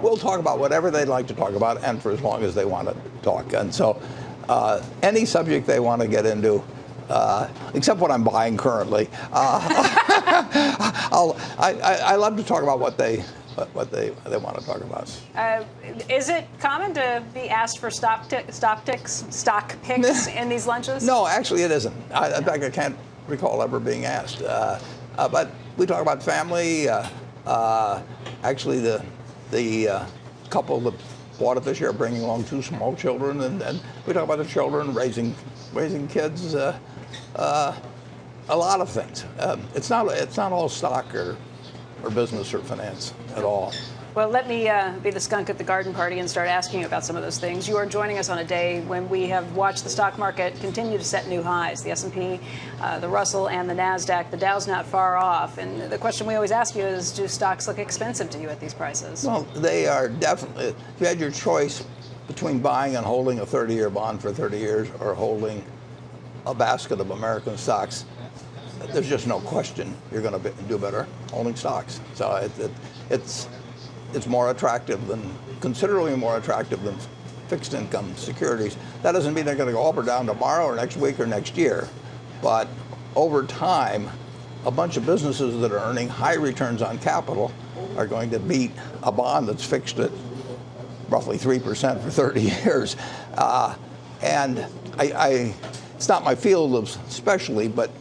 we'll talk about whatever they'd like to talk about, and for as long as they want to talk. And so any subject they want to get into, except what I'm buying currently, I love to talk about what they want to talk about. Is it common to be asked for stock picks in these lunches? No, actually it isn't. In fact, I can't recall ever being asked. But we talk about family. Actually, the couple that bought it this year are bringing along 2 small children, and we talk about the children raising kids. A lot of things. It's not all stock or business or finance at all. Well, let me be the skunk at the garden party and start asking you about some of those things. You are joining us on a day when we have watched the stock market continue to set new highs. The S&P, the Russell, and the NASDAQ. The Dow's not far off. And the question we always ask you is, do stocks look expensive to you at these prices? Well, they are definitely. If you had your choice between buying and holding a 30-year bond for 30 years or holding a basket of American stocks, there's just no question you're going to do better holding stocks. So it's more attractive considerably more attractive than fixed income securities. That doesn't mean they're going to go up or down tomorrow or next week or next year. But over time, a bunch of businesses that are earning high returns on capital are going to beat a bond that's fixed at roughly 3% for 30 years. And it's not my field of specialty, but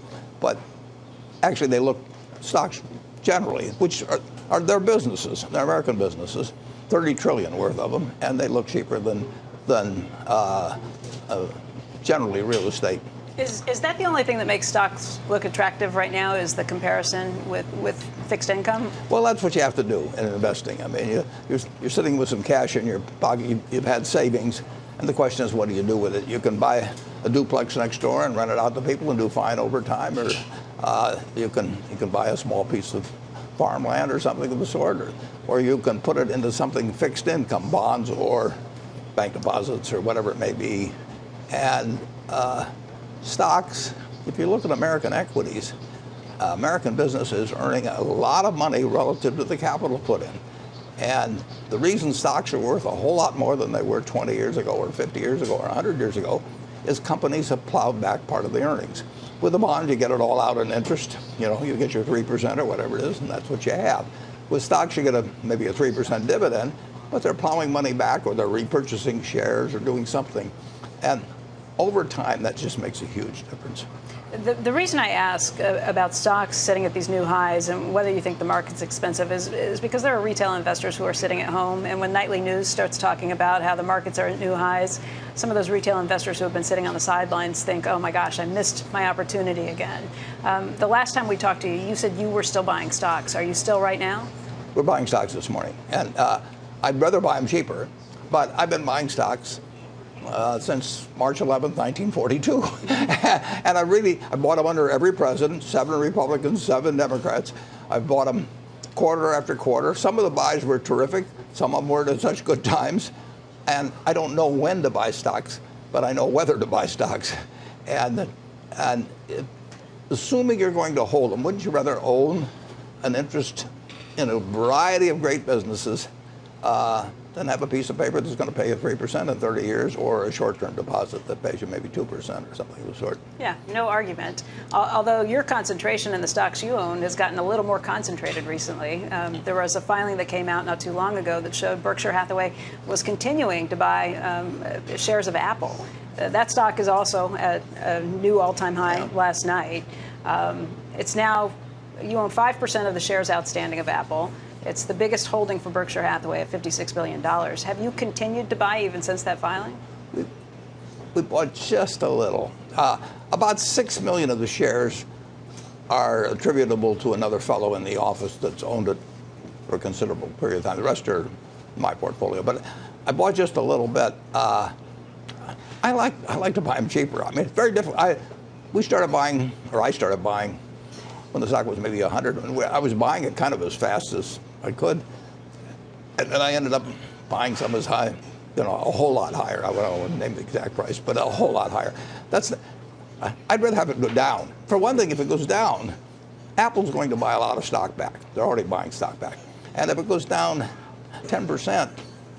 actually they look stocks generally, which are their businesses, they're American businesses, 30 trillion worth of them, and they look cheaper than generally real estate. Is that the only thing that makes stocks look attractive right now, is the comparison with fixed income? Well, that's what you have to do in investing. I mean, you're sitting with some cash in your pocket, you've had savings, and the question is, what do you do with it? You can buy a duplex next door and rent it out to people and do fine over time, or you can buy a small piece of farmland or something of the sort, or you can put it into something fixed income, bonds or bank deposits or whatever it may be. And stocks, if you look at American equities, American businesses earning a lot of money relative to the capital put in. And the reason stocks are worth a whole lot more than they were 20 years ago or 50 years ago or 100 years ago is companies have plowed back part of the earnings. With a bond, you get it all out in interest. You know, you get your 3% or whatever it is, and that's what you have. With stocks, you get maybe a 3% dividend, but they're plowing money back, or they're repurchasing shares or doing something. And over time, that just makes a huge difference. The reason I ask about stocks sitting at these new highs and whether you think the market's expensive is because there are retail investors who are sitting at home, and when nightly news starts talking about how the markets are at new highs, some of those retail investors who have been sitting on the sidelines think, oh my gosh, I missed my opportunity again. The last time we talked to you, you said you were still buying stocks. Are you still right now? We're buying stocks this morning, and I'd rather buy them cheaper, but I've been buying stocks since March 11th, 1942. And I bought them under every president, 7 Republicans, 7 Democrats. I've bought them quarter after quarter. Some of the buys were terrific. Some of them weren't at such good times. And I don't know when to buy stocks, but I know whether to buy stocks. And assuming you're going to hold them, wouldn't you rather own an interest in a variety of great businesses than have a piece of paper that's going to pay you 3% in 30 years, or a short-term deposit that pays you maybe 2% or something of the sort? Yeah, no argument. Although your concentration in the stocks you own has gotten a little more concentrated recently. There was a filing that came out not too long ago that showed Berkshire Hathaway was continuing to buy shares of Apple. That stock is also at a new all-time high last night. It's now, you own 5% of the shares outstanding of Apple. It's the biggest holding for Berkshire Hathaway at $56 billion. Have you continued to buy even since that filing? We bought just a little. About 6 million of the shares are attributable to another fellow in the office that's owned it for a considerable period of time. The rest are my portfolio. But I bought just a little bit. I like to buy them cheaper. I mean, it's very difficult. I started buying when the stock was maybe 100. I was buying it kind of as fast as I could, and then I ended up buying some as high, a whole lot higher. I won't name the exact price, but a whole lot higher. I'd rather have it go down. For one thing, if it goes down, Apple's going to buy a lot of stock back. They're already buying stock back. And if it goes down 10%,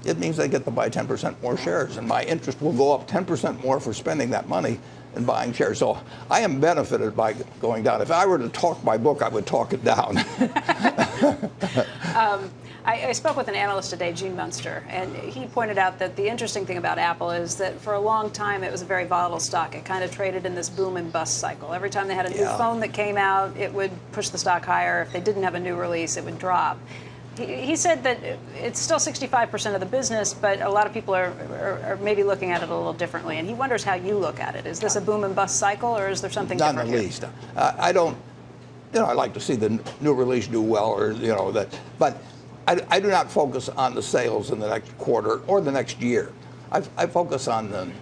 it means they get to buy 10% more shares, and my interest will go up 10% more for spending that money and buying shares. So I am benefited by going down. If I were to talk my book, I would talk it down. I spoke with an analyst today, Gene Munster, and he pointed out that the interesting thing about Apple is that for a long time it was a very volatile stock. It kind of traded in this boom and bust cycle. Every time they had a new phone that came out, it would push the stock higher. If they didn't have a new release, it would drop. He said that it's still 65% of the business, but a lot of people are maybe looking at it a little differently. And he wonders how you look at it. Is this a boom and bust cycle, or is there something different? Not in the least. I don't, I like to see the new release do well, or, that. But I do not focus on the sales in the next quarter or the next year. I focus on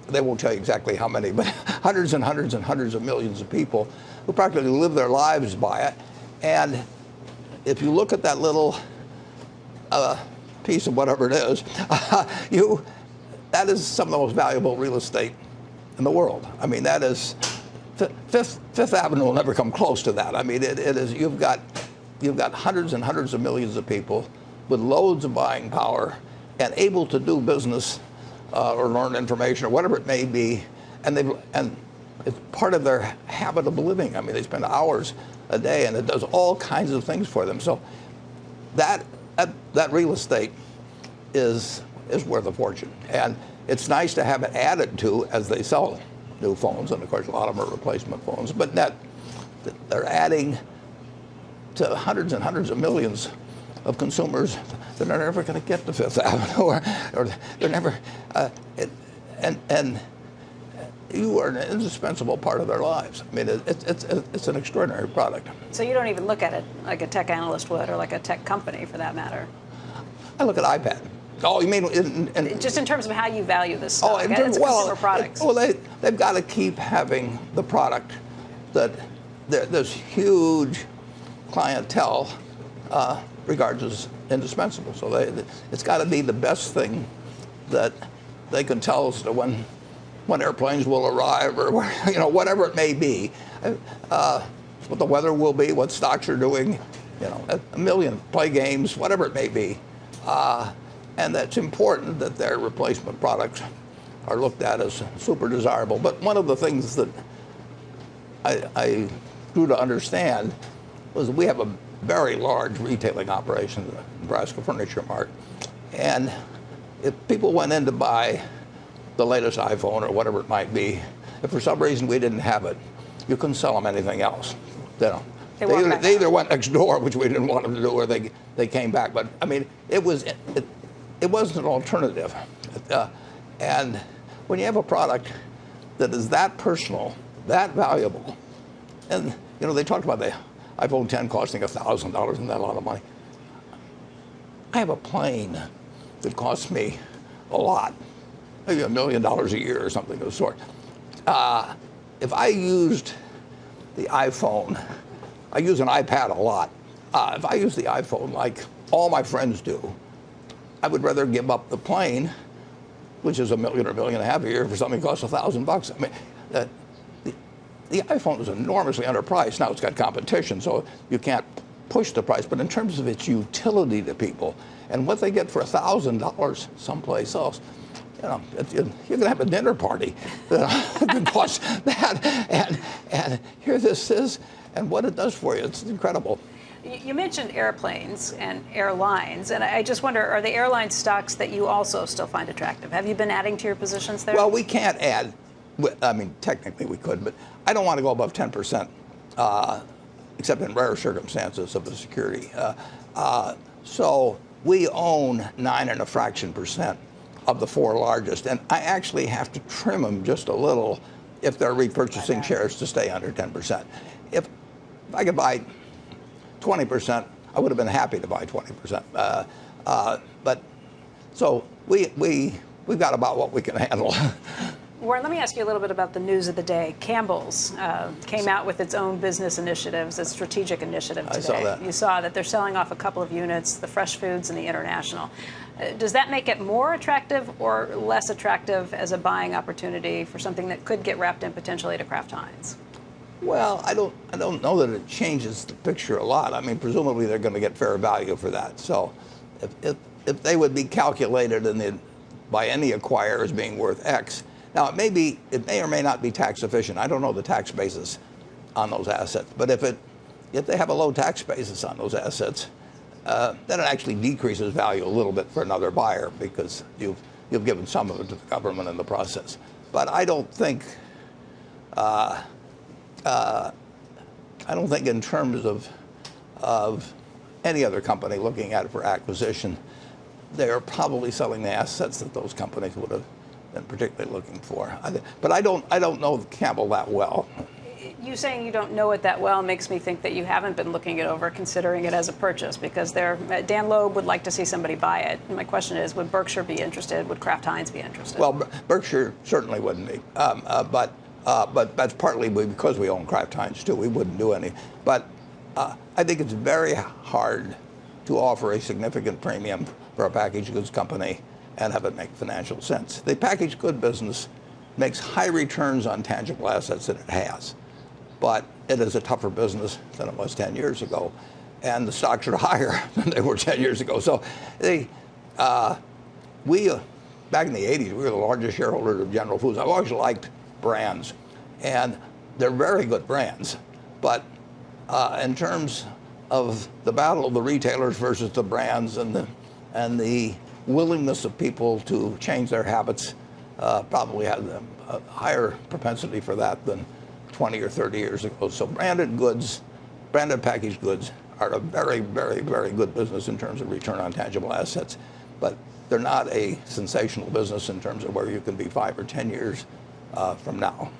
they won't tell you exactly how many, but hundreds and hundreds and hundreds of millions of people who practically live their lives by it. And if you look at that little piece of whatever it is, that is some of the most valuable real estate in the world. I mean, that is Fifth Avenue will never come close to that. I mean, it is. You've got hundreds and hundreds of millions of people with loads of buying power and able to do business or learn information or whatever it may be, and it's part of their habit of living. I mean, they spend hours a day, and it does all kinds of things for them. So that real estate is worth a fortune, and it's nice to have it added to as they sell new phones, and of course a lot of them are replacement phones. But they're adding to hundreds and hundreds of millions of consumers that are never going to get to Fifth Avenue, or they're never, and you are an indispensable part of their lives. I mean, it's an extraordinary product. So you don't even look at it like a tech analyst would, or like a tech company for that matter? I look at iPad. Oh, you mean just in terms of how you value this stock? Oh, it's consumer products. They've got to keep having the product that this huge clientele regards as indispensable. So it's got to be the best thing that they can tell us to when airplanes will arrive, or whatever it may be, what the weather will be, what stocks are doing, a million play games, whatever it may be, and that's important that their replacement products are looked at as super desirable. But one of the things that I grew to understand was we have a very large retailing operation, the Nebraska Furniture Mart, and if people went in to buy the latest iPhone or whatever it might be, if for some reason we didn't have it, you couldn't sell them anything else. They either went next door, which we didn't want them to do, or they came back. But I mean, it wasn't an alternative. And when you have a product that is that personal, that valuable, and they talked about the iPhone 10 costing $1,000, isn't that a lot of money? I have a plane that costs me a lot, maybe $1 million a year or something of the sort. If I used the iPhone, I use an iPad a lot. If I use the iPhone like all my friends do, I would rather give up the plane, which is $1 million or $1.5 million a year, for something that costs $1,000. I mean, the iPhone is enormously underpriced. Now it's got competition, so you can't push the price. But in terms of its utility to people and what they get for $1,000 someplace else, you're going to have a dinner party that can cost that. And here this is, and what it does for you, it's incredible. You mentioned airplanes and airlines, and I just wonder, are the airline stocks that you also still find attractive? Have you been adding to your positions there? Well, we can't add. I mean, technically we could, but I don't want to go above 10%, except in rare circumstances of the security. So we own 9 and a fraction percent of the 4 largest, and I actually have to trim them just a little if they're repurchasing shares to stay under 10%. If I could buy 20%, I would have been happy to buy 20%. But so we've got about what we can handle. Warren, let me ask you a little bit about the news of the day. Campbell's came out with its own business initiatives, its strategic initiative today. I saw that. You saw that they're selling off a couple of units, the fresh foods and the international. Does that make it more attractive or less attractive as a buying opportunity for something that could get wrapped in potentially to Kraft Heinz? Well, I don't know that it changes the picture a lot. I mean, presumably they're going to get fair value for that. So if they would be calculated by any acquirer as being worth X. Now, it may or may not be tax efficient. I don't know the tax basis on those assets, but if they have a low tax basis on those assets, then it actually decreases value a little bit for another buyer because you've given some of it to the government in the process. But I don't think in terms of any other company looking at it for acquisition, they're probably selling the assets that those companies would have been particularly looking for. But I don't know Campbell that well. You saying you don't know it that well makes me think that you haven't been looking it over, considering it as a purchase, because Dan Loeb would like to see somebody buy it. And my question is, would Berkshire be interested? Would Kraft Heinz be interested? Well, Berkshire certainly wouldn't be, but that's partly because we own Kraft Heinz too. We wouldn't do any. But I think it's very hard to offer a significant premium for a packaged goods company and have it make financial sense. The packaged good business makes high returns on tangible assets that it has, but it is a tougher business than it was 10 years ago, and the stocks are higher than they were 10 years ago. So we back in the 80s, we were the largest shareholder of General Foods. I've always liked brands, and they're very good brands, but in terms of the battle of the retailers versus the brands and the willingness of people to change their habits, probably had a higher propensity for that than 20 or 30 years ago. So branded packaged goods are a very, very, very good business in terms of return on tangible assets, but they're not a sensational business in terms of where you can be 5 or 10 years from now.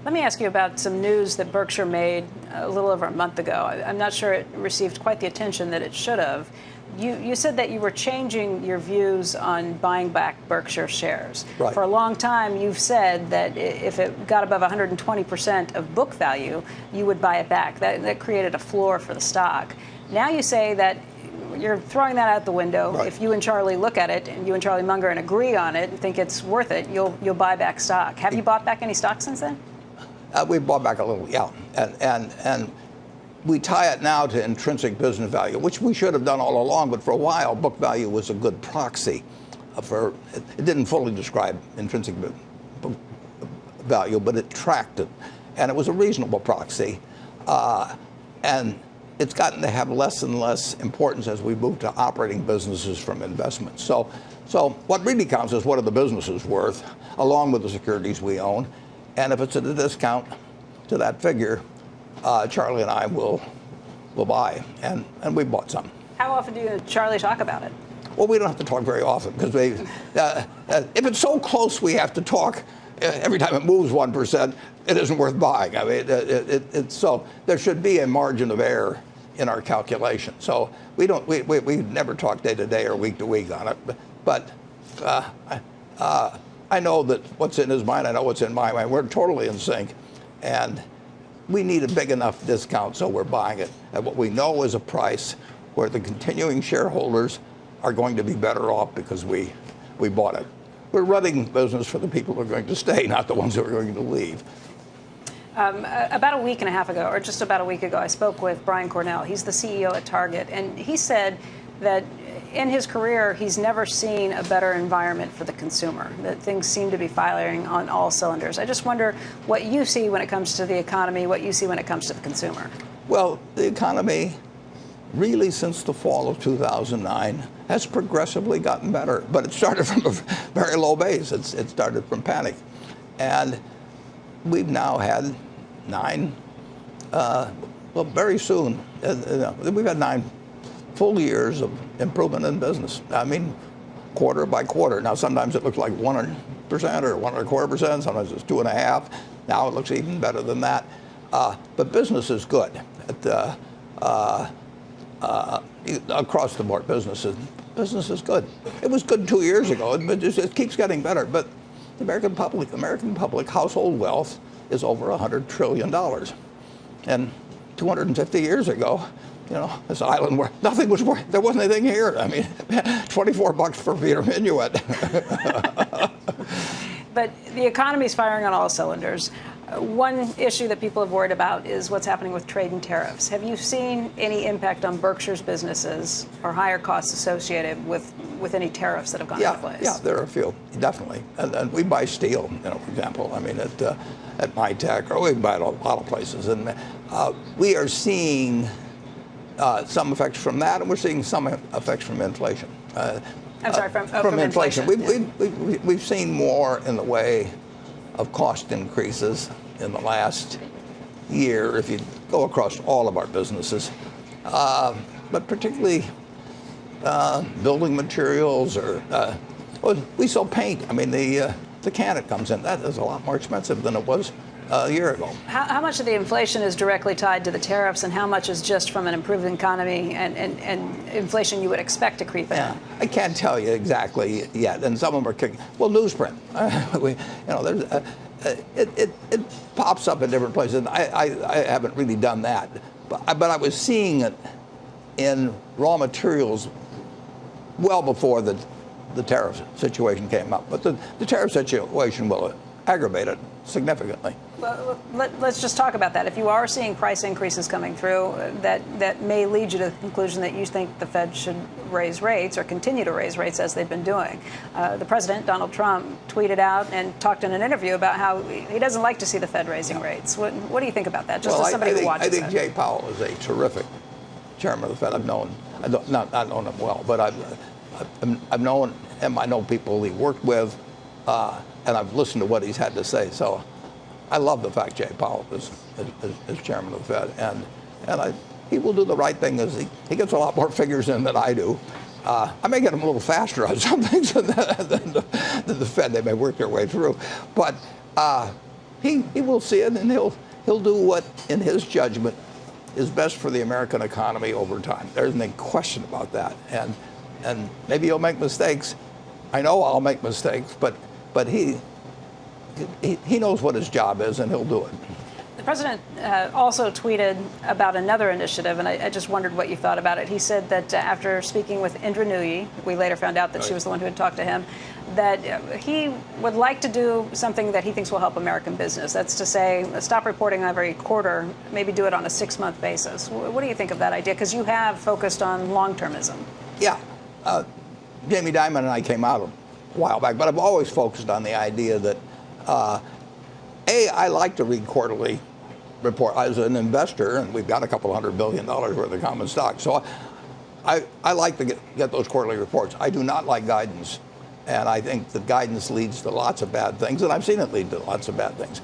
Let me ask you about some news that Berkshire made a little over a month ago. I'm not sure it received quite the attention that it should have. You said that you were changing your views on buying back Berkshire shares. Right. For a long time, you've said that if it got above 120% of book value, you would buy it back. That created a floor for the stock. Now you say that you're throwing that out the window. Right. If you and Charlie look at it, and you and Charlie Munger and agree on it and think it's worth it, you'll buy back stock. Have you bought back any stock since then? We've bought back a little, yeah. And we tie it now to intrinsic business value, which we should have done all along, but for a while, book value was a good proxy for, it didn't fully describe intrinsic book value, but it tracked it. And it was a reasonable proxy. And it's gotten to have less and less importance as we move to operating businesses from investments. So what really counts is what are the businesses worth, along with the securities we own. And if it's at a discount to that figure, Charlie and I will buy, and we bought some. How often do you and Charlie talk about it? Well, we don't have to talk very often because if it's so close we have to talk every time it moves 1%, it isn't worth buying. I mean, so there should be a margin of error in our calculation. So we never talk day to day or week to week on it. But I know that what's in his mind, I know what's in my mind. We're totally in sync, and we need a big enough discount so we're buying it at what we know is a price where the continuing shareholders are going to be better off because we bought it. We're running business for the people who are going to stay, not the ones who are going to leave. About a week and a half ago, or just about a week ago, I spoke with Brian Cornell. He's the CEO at Target, and he said that in his career, he's never seen a better environment for the consumer, that things seem to be firing on all cylinders. I just wonder what you see when it comes to the economy, what you see when it comes to the consumer. Well, the economy, really since the fall of 2009, has progressively gotten better. But it started from a very low base. It started from panic. And we've now had very soon, we've had 9 full years of improvement in business. I mean, quarter by quarter. Now, sometimes it looks like 1% or 1.25%. Sometimes it's 2.5%. Now it looks even better than that. But business is good. Across the board, business is good. It was good 2 years ago, but it keeps getting better. But the American public household wealth is over $100 trillion. And 250 years ago, this island where nothing was worth, there wasn't anything here. I mean, $24 for Peter Minuet. But the economy's firing on all cylinders. One issue that people have worried about is what's happening with trade and tariffs. Have you seen any impact on Berkshire's businesses or higher costs associated with any tariffs that have gone into place? Yeah, there are a few, definitely. And we buy steel, for example. I mean, at MyTech, or we buy it at a lot of places. And we are seeing some effects from that, and we're seeing some effects from inflation. I'm sorry, from inflation. Yeah. We've seen more in the way of cost increases in the last year, if you go across all of our businesses, but particularly building materials, or we sell paint. I mean, the can it comes in, that is a lot more expensive than it was a year ago. How much of the inflation is directly tied to the tariffs, and how much is just from an improving economy and inflation you would expect to creep in? Yeah, I can't tell you exactly yet, and some of them are kicking. Well, newsprint, it pops up in different places. And I haven't really done that, but I was seeing it in raw materials well before the tariff situation came up. But the tariff situation will aggravate it significantly. Well, let's just talk about that. If you are seeing price increases coming through, that may lead you to the conclusion that you think the Fed should raise rates or continue to raise rates as they've been doing. The president, Donald Trump, tweeted out and talked in an interview about how he doesn't like to see the Fed raising rates. What do you think about that? Just as somebody who watches I think Jay Powell is a terrific chairman of the Fed. I've not known him well, but I've known him. I know people he worked with, and I've listened to what he's had to say. So I love the fact Jay Powell is chairman of the Fed, and he will do the right thing. As he gets a lot more figures in than I do. I may get him a little faster on some things than the Fed. They may work their way through, but he will see it, and he'll do what, in his judgment, is best for the American economy over time. There's no question about that, and maybe he'll make mistakes. I know I'll make mistakes, but he knows what his job is, and he'll do it. The president also tweeted about another initiative, and I just wondered what you thought about it. He said that after speaking with Indra Nooyi, we later found out that she was the one who had talked to him, that he would like to do something that he thinks will help American business. That's to say, stop reporting every quarter, maybe do it on a 6-month basis. What do you think of that idea? Because you have focused on long-termism. Yeah. Jamie Dimon and I came out a while back, but I've always focused on the idea that, I like to read quarterly report. As an investor, and we've got a couple $100 billion worth of common stock, so I like to get those quarterly reports. I do not like guidance, and I think that guidance leads to lots of bad things, and I've seen it lead to lots of bad things.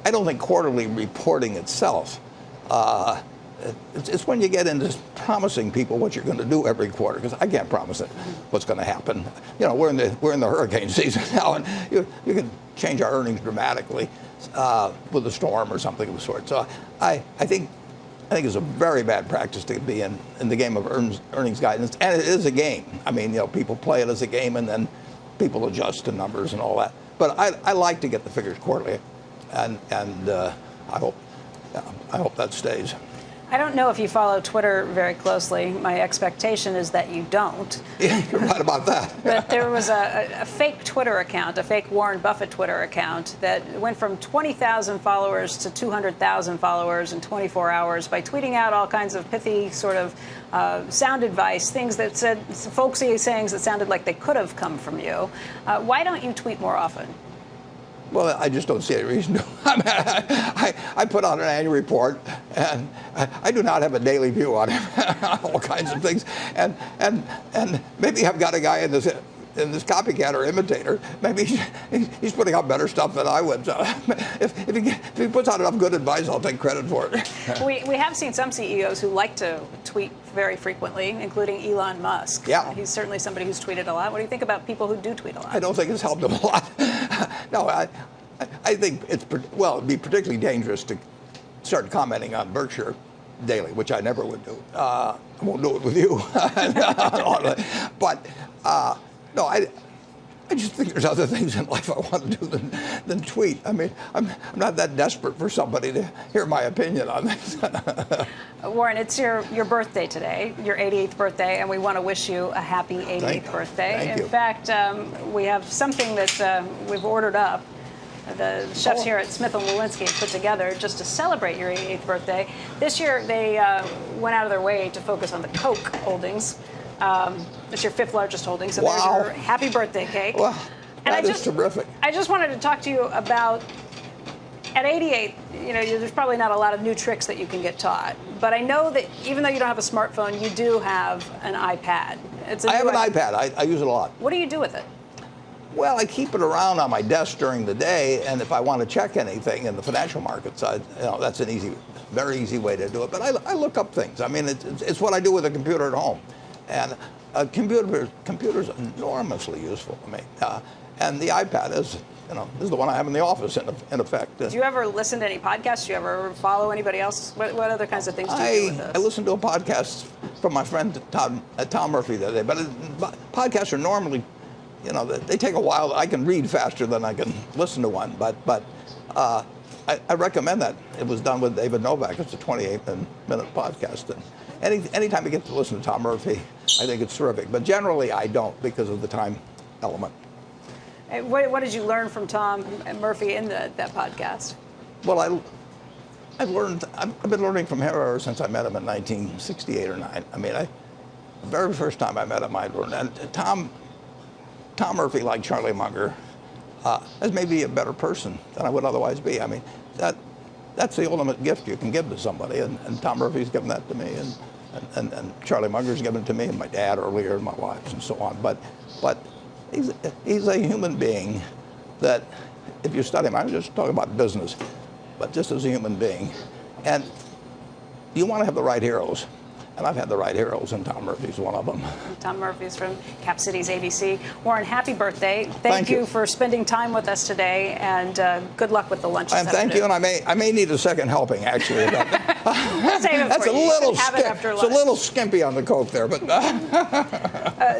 I don't think quarterly reporting itself, it's when you get into promising people what you're going to do every quarter, because I can't promise it what's going to happen. We're in the hurricane season now, and you can change our earnings dramatically with a storm or something of the sort. So I think it's a very bad practice to be in the game of earnings guidance, and it is a game. I mean, people play it as a game, and then people adjust the numbers and all that. But I like to get the figures quarterly, and I hope that stays. I don't know if you follow Twitter very closely. My expectation is that you don't. Yeah, you're right about that. But there was a fake Twitter account, a fake Warren Buffett Twitter account that went from 20,000 followers to 200,000 followers in 24 hours by tweeting out all kinds of pithy sort of sound advice, things that said, folksy sayings that sounded like they could have come from you. Why don't you tweet more often? Well, I just don't see any reason to. I put out an annual report, and I do not have a daily view on all kinds of things. And maybe I've got a guy in this copycat or imitator. Maybe he's putting out better stuff than I would. So if he puts out enough good advice, I'll take credit for it. We have seen some CEOs who like to tweet very frequently, including Elon Musk. Yeah. He's certainly somebody who's tweeted a lot. What do you think about people who do tweet a lot? I don't think it's helped him a lot. No, I think it'd be particularly dangerous to start commenting on Berkshire daily, which I never would do. I won't do it with you. But no, I just think there's other things in life I want to do than tweet. I mean, I'm not that desperate for somebody to hear my opinion on this. Warren, it's your birthday today, your 88th birthday, and we want to wish you a happy 88th birthday. Thank you. In fact, we have something that we've ordered up. the chefs here at Smith & Walensky put together just to celebrate your 88th birthday. This year, they went out of their way to focus on the Coke holdings. It's your 5th largest holding, so there's your happy birthday cake. Well, that is terrific. I just wanted to talk to you about, at 88, there's probably not a lot of new tricks that you can get taught. But I know that even though you don't have a smartphone, you do have an iPad. I have an iPad. I use it a lot. What do you do with it? Well, I keep it around on my desk during the day, and if I want to check anything in the financial markets, that's an very easy way to do it. But I look up things. I mean, it's what I do with a computer at home, and a computer's enormously useful to me. And the iPad is the one I have in the office, in effect. Do you ever listen to any podcasts? Do you ever follow anybody else? What other kinds of things do you do with this? I listen to a podcast from my friend Tom Murphy the other day, but podcasts are normally, they take a while. I can read faster than I can listen to one, but I recommend that. It was done with David Novak. It's a 28-minute podcast. And anytime you get to listen to Tom Murphy, I think it's terrific. But generally, I don't because of the time element. What did you learn from Tom Murphy in that podcast? Well, I've been learning from him ever since I met him in 1968 or 9. I mean, the very first time I met him, I learned. And Tom Murphy, like Charlie Munger, has made me a better person than I would otherwise be. I mean, that's the ultimate gift you can give to somebody, and Tom Murphy's given that to me, and Charlie Munger's given it to me, and my dad earlier, and my wife, and so on. But he's a human being that, if you study him, I'm just talking about business, but just as a human being, and you want to have the right heroes. And I've had the right heroes, and Tom Murphy's one of them. Tom Murphy's from Cap Cities ABC. Warren, happy birthday. Thank you for spending time with us today, and good luck with the lunch. And thank you, and I may need a second helping, actually. Save it That's for a you. little Have it after lunch. It's a little skimpy on the Coke there, but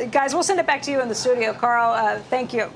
guys, we'll send it back to you in the studio. Carl, thank you.